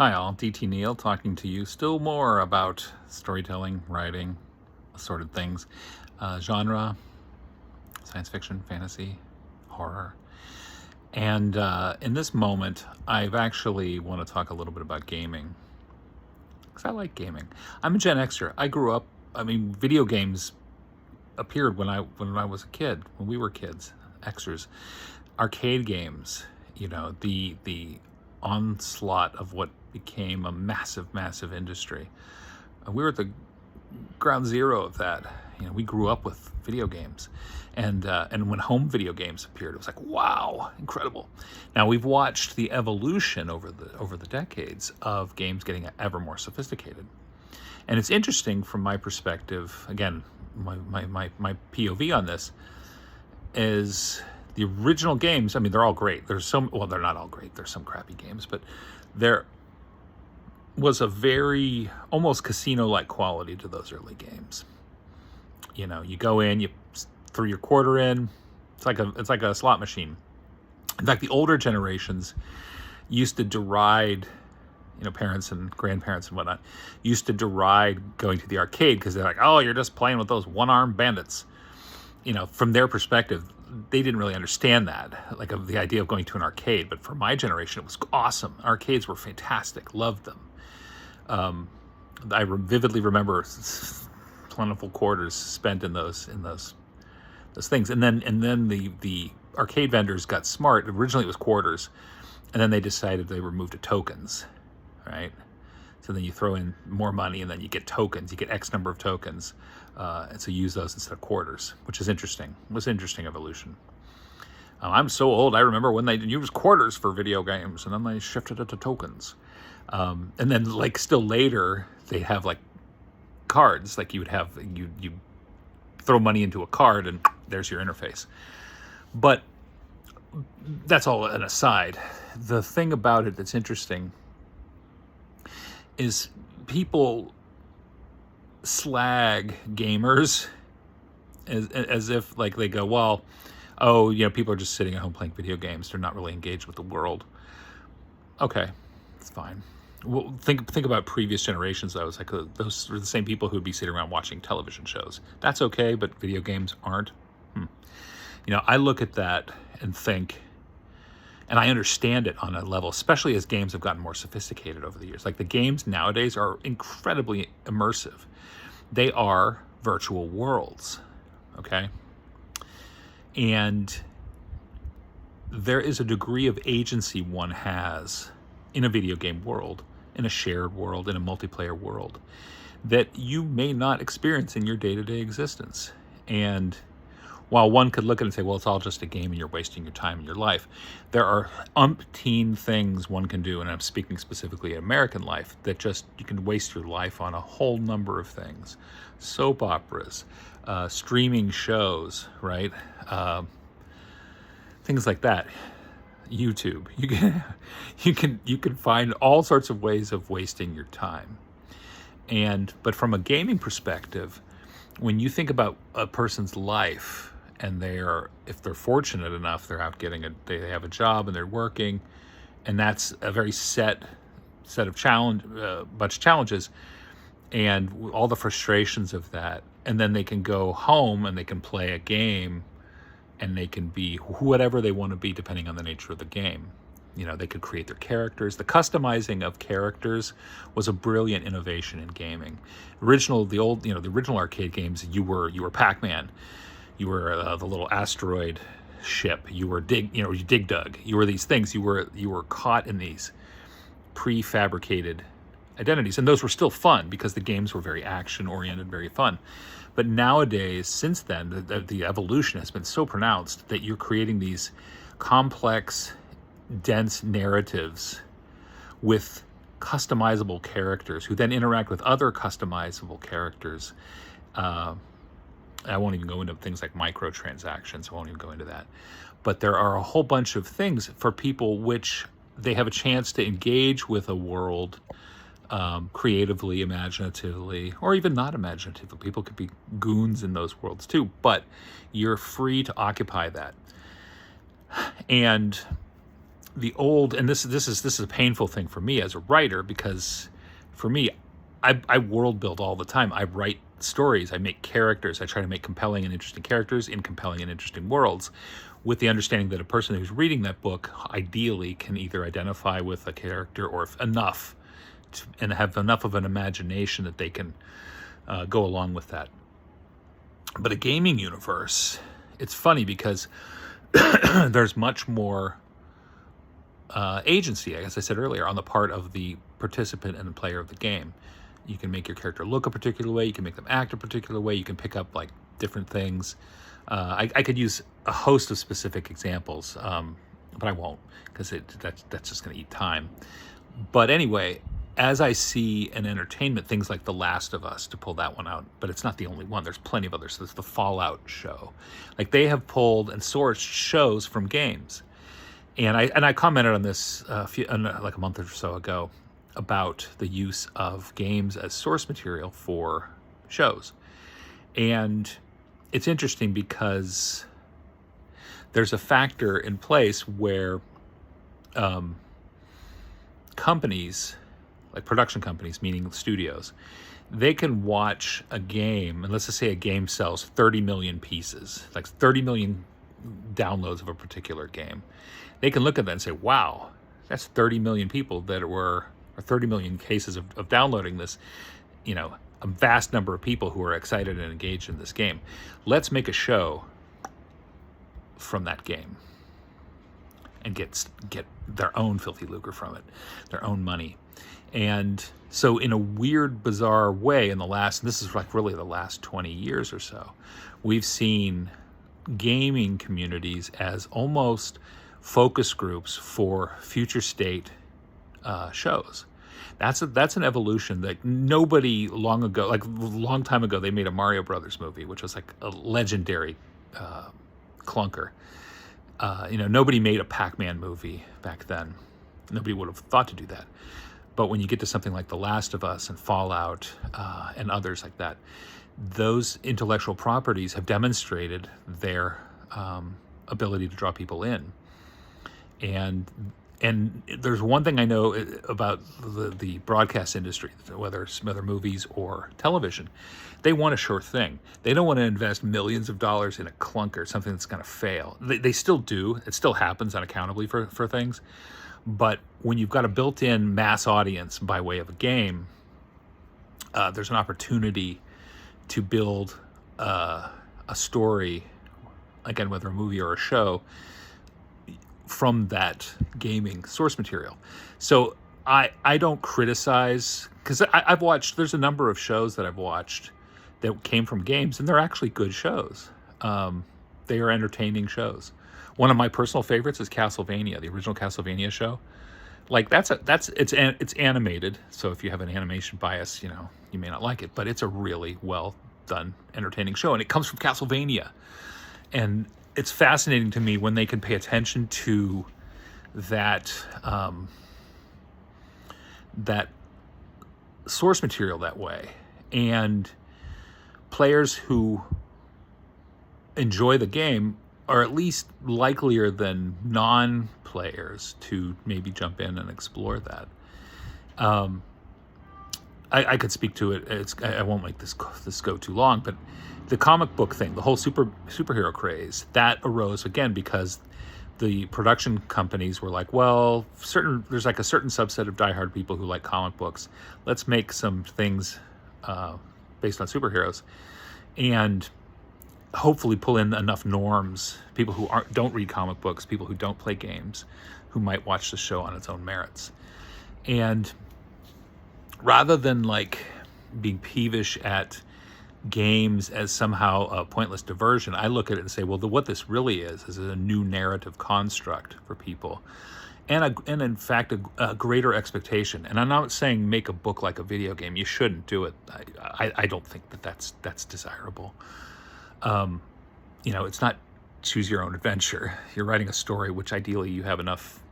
Hi, all. DT Neal talking to you still more about storytelling, writing, assorted things, genre, science fiction, fantasy, horror. And in this moment, I've actually want to talk a little bit about gaming because I like gaming. I'm a Gen Xer. I grew up. I mean, video games appeared when I was a kid, when we were kids, Xers. Arcade games, the onslaught of what became a massive, massive industry. We were at the ground zero of that. We grew up with video games, and when home video games appeared, it was like, wow, incredible. Now we've watched the evolution over the decades of games getting ever more sophisticated, and it's interesting from my perspective. Again, my POV on this is the original games. I mean, they're all great. There's some, well, they're not all great. There's some crappy games, but there was a very almost casino-like quality to those early games. You go in, you throw your quarter in. It's like a slot machine. In fact, the older generations used to deride, parents and grandparents and whatnot, used to deride going to the arcade because they're like, oh, you're just playing with those one-armed bandits. From their perspective, they didn't really understand that, like of the idea of going to an arcade. But for my generation, it was awesome. Arcades were fantastic. Loved them. I vividly remember plentiful quarters spent in those things. And then the arcade vendors got smart. Originally, it was quarters, and then they decided they were moved to tokens, right? So then you throw in more money, and then you get tokens. You get X number of tokens, and so you use those instead of quarters, which is interesting. It was an interesting evolution. I'm so old. I remember when they used quarters for video games, and then they shifted it to tokens. And then, like, still later, they have like cards. Like you throw money into a card, and there's your interface. But that's all an aside. The thing about it that's interesting is people slag gamers as if, like, they go, well, oh, people are just sitting at home playing video games. They're not really engaged with the world. Okay, it's fine. Well, think about previous generations, though. It's like those are the same people who'd be sitting around watching television shows. That's okay, but video games aren't. I look at that and think, and I understand it on a level, especially as games have gotten more sophisticated over the years. Like, the games nowadays are incredibly immersive. They are virtual worlds, okay? And there is a degree of agency one has in a video game world, in a shared world, in a multiplayer world, that you may not experience in your day-to-day existence. And while one could look at it and say, well, it's all just a game and you're wasting your time and your life, there are umpteen things one can do, and I'm speaking specifically of American life, that just, you can waste your life on a whole number of things. Soap operas, streaming shows, right? Things like that. YouTube. You can find all sorts of ways of wasting your time. But from a gaming perspective, when you think about a person's life, and if they're fortunate enough, they're out they have a job and they're working, and that's a very set of bunch of challenges, and all the frustrations of that, and then they can go home and they can play a game, and they can be whatever they want to be depending on the nature of the game. They could create their characters. The customizing of characters was a brilliant innovation in gaming. The original arcade games, you were Pac-Man. You were the little asteroid ship. You were Dig Dug. You were these things. You were caught in these prefabricated identities, and those were still fun because the games were very action-oriented, very fun. But nowadays, since then, the evolution has been so pronounced that you're creating these complex, dense narratives with customizable characters who then interact with other customizable characters. I won't even go into things like microtransactions. I won't even go into that. But there are a whole bunch of things for people which they have a chance to engage with a world creatively, imaginatively, or even not imaginatively. People could be goons in those worlds too, but you're free to occupy that. And the old, and this is a painful thing for me as a writer, because for me, I world build all the time. I write stories, I make characters, I try to make compelling and interesting characters in compelling and interesting worlds, with the understanding that a person who's reading that book ideally can either identify with a character or enough and have enough of an imagination that they can go along with that. But a gaming universe, it's funny because there's much more agency, as I said earlier, on the part of the participant and the player of the game. You can make your character look a particular way, you can make them act a particular way, you can pick up like different things. I could use a host of specific examples, but I won't, because that's just going to eat time. But anyway, as I see in entertainment, things like The Last of Us, to pull that one out, but it's not the only one. There's plenty of others. There's the Fallout show. Like, they have pulled and sourced shows from games. And I commented on this like a month or so ago about the use of games as source material for shows. And it's interesting because there's a factor in place where companies, like production companies, meaning studios, they can watch a game, and let's just say a game sells 30 million pieces, like 30 million downloads of a particular game. They can look at that and say, wow, that's 30 million people that were, or 30 million cases of downloading this, a vast number of people who are excited and engaged in this game. Let's make a show from that game and get their own filthy lucre from it, their own money. And so in a weird, bizarre way, and this is like really the last 20 years or so, we've seen gaming communities as almost focus groups for future state shows. That's an evolution that nobody long ago, like a long time ago, they made a Mario Brothers movie, which was like a legendary clunker. Nobody made a Pac-Man movie back then. Nobody would have thought to do that. But when you get to something like The Last of Us and Fallout and others like that, those intellectual properties have demonstrated their ability to draw people in. And there's one thing I know about the broadcast industry, whether movies or television, they want a sure thing. They don't want to invest millions of dollars in a clunker, something that's going to fail. They still do. It still happens unaccountably for things. But when you've got a built-in mass audience by way of a game, there's an opportunity to build a story, again, whether a movie or a show, from that gaming source material. So I don't criticize, because I've watched, there's a number of shows that I've watched that came from games, and they're actually good shows. They are entertaining shows. One of my personal favorites is Castlevania, the original Castlevania show. Like it's animated, so if you have an animation bias, you may not like it, but it's a really well done, entertaining show, and it comes from Castlevania. And it's fascinating to me when they can pay attention to that that source material that way, and players who enjoy the game are at least likelier than non-players to maybe jump in and explore that. I could speak to it. I won't make this go too long, but the comic book thing, the whole superhero craze, that arose again because the production companies were like, well, there's like a certain subset of diehard people who like comic books. Let's make some things based on superheroes, and hopefully pull in enough norms, people who don't read comic books, people who don't play games, who might watch the show on its own merits. And rather than like being peevish at games as somehow a pointless diversion, I look at it and say, well, what this really is a new narrative construct for people, and in fact a greater expectation. And I'm not saying make a book like a video game. You shouldn't do it. I don't think that's desirable. It's not choose your own adventure. You're writing a story, which ideally you have enough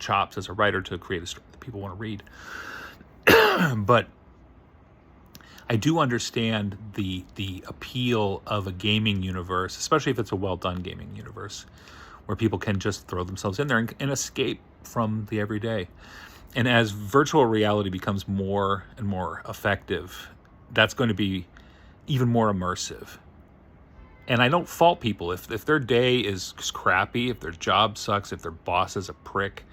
chops as a writer to create a story that people want to read. But I do understand the appeal of a gaming universe, especially if it's a well-done gaming universe, where people can just throw themselves in there and escape from the everyday. And as virtual reality becomes more and more effective, that's going to be even more immersive. And I don't fault people if their day is crappy, if their job sucks, if their boss is a prick,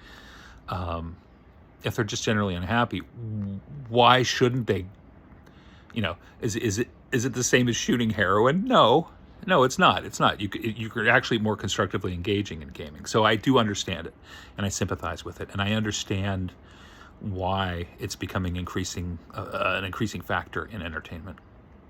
if they're just generally unhappy. Why shouldn't they? Is it the same as shooting heroin? No, it's not. It's not. You're actually more constructively engaging in gaming. So I do understand it, and I sympathize with it, and I understand why it's becoming an increasing factor in entertainment.